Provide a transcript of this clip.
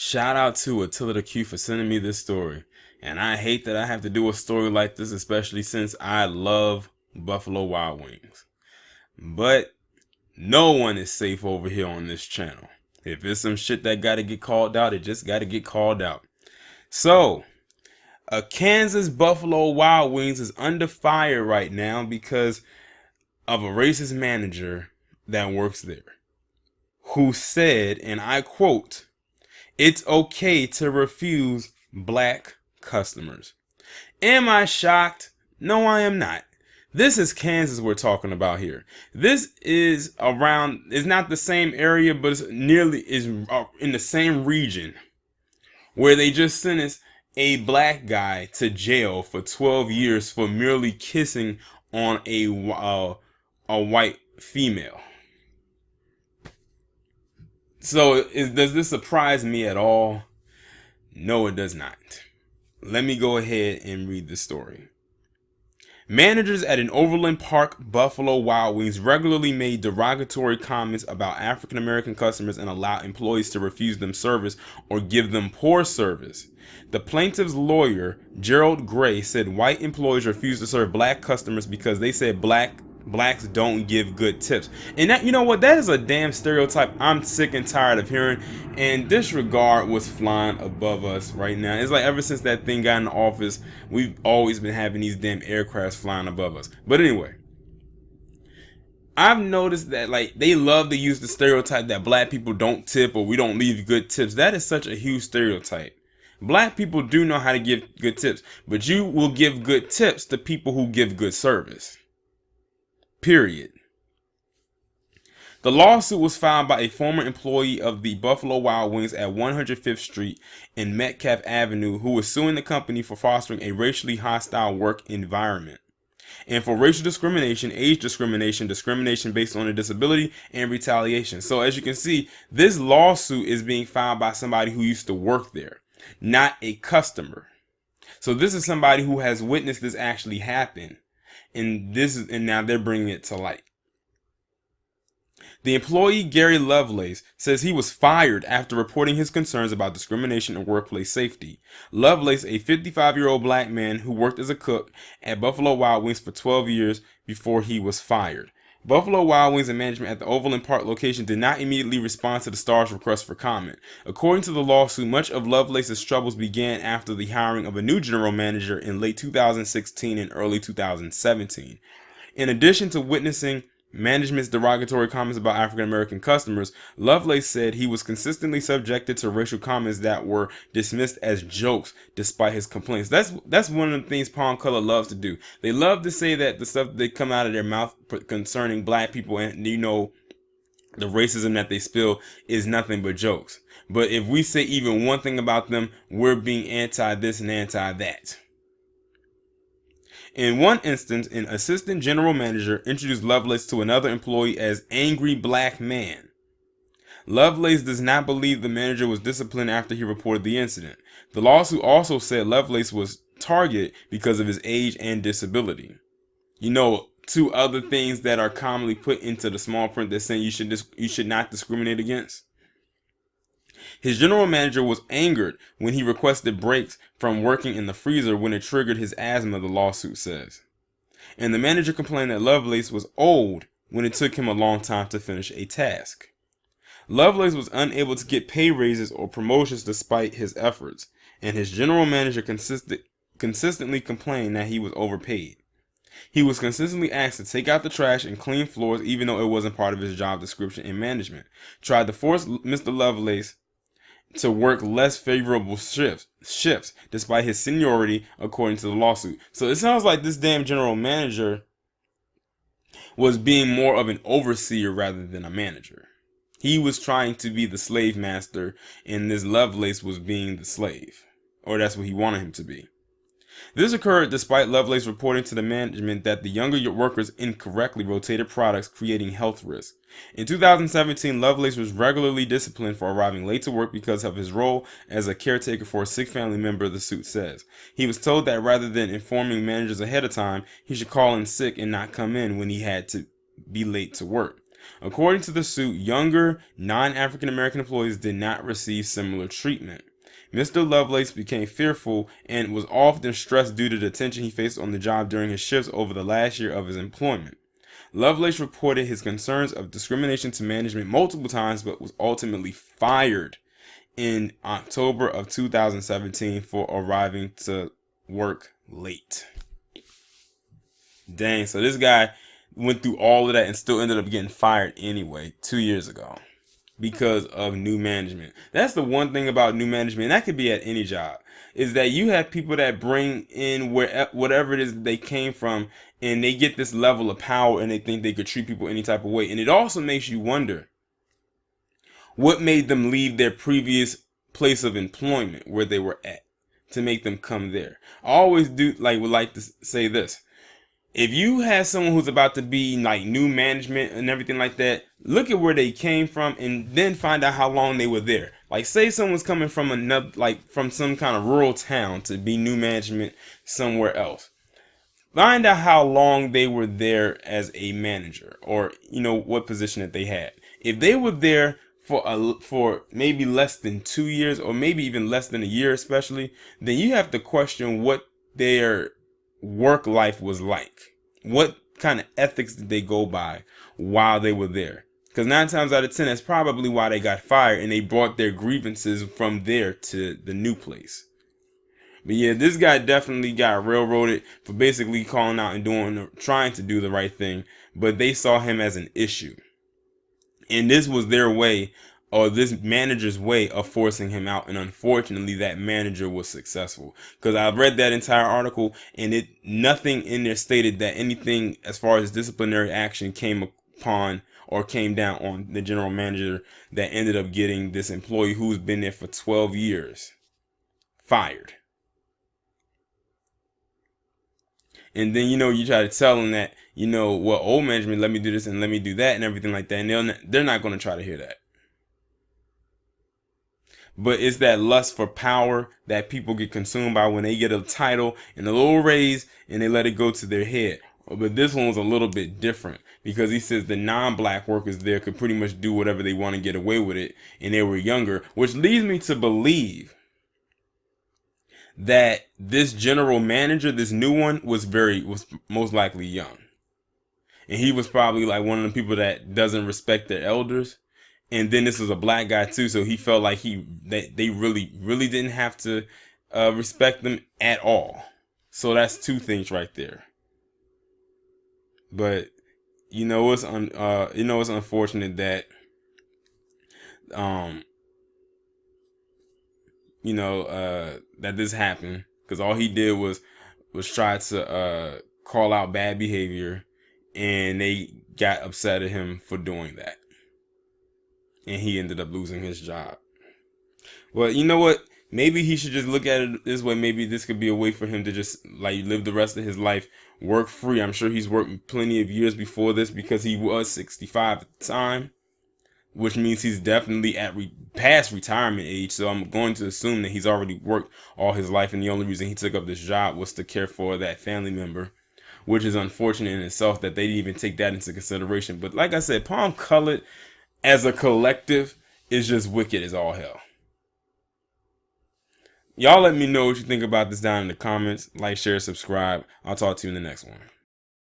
Shout out to Attila the Q for sending me this story. And I hate that I have to do a story like this, especially since I love Buffalo Wild Wings. But no one is safe over here on this channel. If it's some shit that gotta get called out, it just gotta get called out. So, a Kansas Buffalo Wild Wings is under fire right now because of a racist manager that works there, who said, and I quote, "It's okay to refuse black customers." Am I shocked? No, I am not. This is Kansas we're talking about here. This is not the same area, but it's in the same region where they just sentenced a black guy to jail for 12 years for merely kissing on a white female. So does this surprise me at all? No, it does not. Let me go ahead and read the story. Managers at an Overland Park Buffalo Wild Wings regularly made derogatory comments about African American customers and allowed employees to refuse them service or give them poor service. The plaintiff's lawyer, Gerald Gray, said white employees refused to serve black customers because they said blacks don't give good tips. And that, you know what, that is a damn stereotype I'm sick and tired of hearing, and disregard was flying above us right now. It's like ever since that thing got in the office, we've always been having these damn aircrafts flying above us. But anyway, I've noticed that like they love to use the stereotype that black people don't tip or we don't leave good tips. That is such a huge stereotype. Black people do know how to give good tips, but you will give good tips to people who give good service. Period. The lawsuit was filed by a former employee of the Buffalo Wild Wings at 105th Street and Metcalf Avenue who was suing the company for fostering a racially hostile work environment and for racial discrimination, age discrimination, discrimination based on a disability, and retaliation. So as you can see, this lawsuit is being filed by somebody who used to work there, not a customer. So this is somebody who has witnessed this actually happen. And now they're bringing it to light. The employee, Gary Lovelace, says he was fired after reporting his concerns about discrimination and workplace safety. Lovelace, a 55-year-old black man who worked as a cook at Buffalo Wild Wings for 12 years before he was fired. Buffalo Wild Wings and management at the Overland Park location did not immediately respond to the star's request for comment. According to the lawsuit, much of Lovelace's troubles began after the hiring of a new general manager in late 2016 and early 2017. In addition to witnessing management's derogatory comments about African American customers, Lovelace said he was consistently subjected to racial comments that were dismissed as jokes despite his complaints. That's one of the things Palm Color loves to do. They love to say that the stuff that come out of their mouth concerning black people and the racism that they spill is nothing but jokes. But if we say even one thing about them, we're being anti this and anti that. In one instance, an assistant general manager introduced Lovelace to another employee as angry black man. Lovelace does not believe the manager was disciplined after he reported the incident. The lawsuit also said Lovelace was targeted because of his age and disability. Two other things that are commonly put into the small print that saying you should not discriminate against. His general manager was angered when he requested breaks from working in the freezer when it triggered his asthma, the lawsuit says. And the manager complained that Lovelace was old when it took him a long time to finish a task. Lovelace was unable to get pay raises or promotions despite his efforts, and his general manager consistently complained that he was overpaid. He was consistently asked to take out the trash and clean floors even though it wasn't part of his job description in management. Tried to force Mr. Lovelace to work less favorable shifts despite his seniority, according to the lawsuit. So it sounds like this damn general manager was being more of an overseer rather than a manager. He was trying to be the slave master, and this Lovelace was being the slave, or that's what he wanted him to be. This occurred despite Lovelace reporting to the management that the younger workers incorrectly rotated products, creating health risks. In 2017, Lovelace was regularly disciplined for arriving late to work because of his role as a caretaker for a sick family member, the suit says. He was told that rather than informing managers ahead of time, he should call in sick and not come in when he had to be late to work. According to the suit, younger, non-African American employees did not receive similar treatment. Mr. Lovelace became fearful and was often stressed due to the tension he faced on the job during his shifts over the last year of his employment. Lovelace reported his concerns of discrimination to management multiple times, but was ultimately fired in October of 2017 for arriving to work late. Dang, so this guy went through all of that and still ended up getting fired anyway 2 years ago because of new management. That's the one thing about new management, and that could be at any job, is that you have people that bring in whatever it is they came from, and they get this level of power and they think they could treat people any type of way. And it also makes you wonder what made them leave their previous place of employment where they were at to make them come there. I always would like to say this. If you have someone who's about to be like new management and everything like that, look at where they came from and then find out how long they were there. Like, say someone's coming from another, like from some kind of rural town to be new management somewhere else. Find out how long they were there as a manager, or what position that they had. If they were there for maybe less than 2 years, or maybe even less than a year especially, then you have to question what their work life was like. What kind of ethics did they go by while they were there? Because 9 times out of 10, that's probably why they got fired, and they brought their grievances from there to the new place. But yeah, this guy definitely got railroaded for basically calling out and trying to do the right thing, but they saw him as an issue. And this was their way, or this manager's way, of forcing him out. And unfortunately, that manager was successful. Because I read that entire article, and nothing in there stated that anything as far as disciplinary action came upon or came down on the general manager that ended up getting this employee who's been there for 12 years fired. And then, you try to tell them that, well, old management, let me do this and let me do that and everything like that. And they're not going to try to hear that. But it's that lust for power that people get consumed by when they get a title and a little raise and they let it go to their head. But this one was a little bit different, because he says the non-black workers there could pretty much do whatever they want to get away with it. And they were younger, which leads me to believe that this general manager, this new one, was most likely young. And he was probably like one of the people that doesn't respect their elders. And then this was a black guy too, so he felt like they really didn't have to respect them at all. So that's 2 things right there. But it's unfortunate that that this happened, because all he did was try to call out bad behavior, and they got upset at him for doing that, and he ended up losing his job. Well, you know what? Maybe he should just look at it this way. Maybe this could be a way for him to just live the rest of his life work free. I'm sure he's worked plenty of years before this, because he was 65 at the time, which means he's definitely at past retirement age. So I'm going to assume that he's already worked all his life, and the only reason he took up this job was to care for that family member, which is unfortunate in itself that they didn't even take that into consideration. But like I said, Palm Colored as a collective is just wicked as all hell. Y'all let me know what you think about this down in the comments. Like, share, subscribe. I'll talk to you in the next one.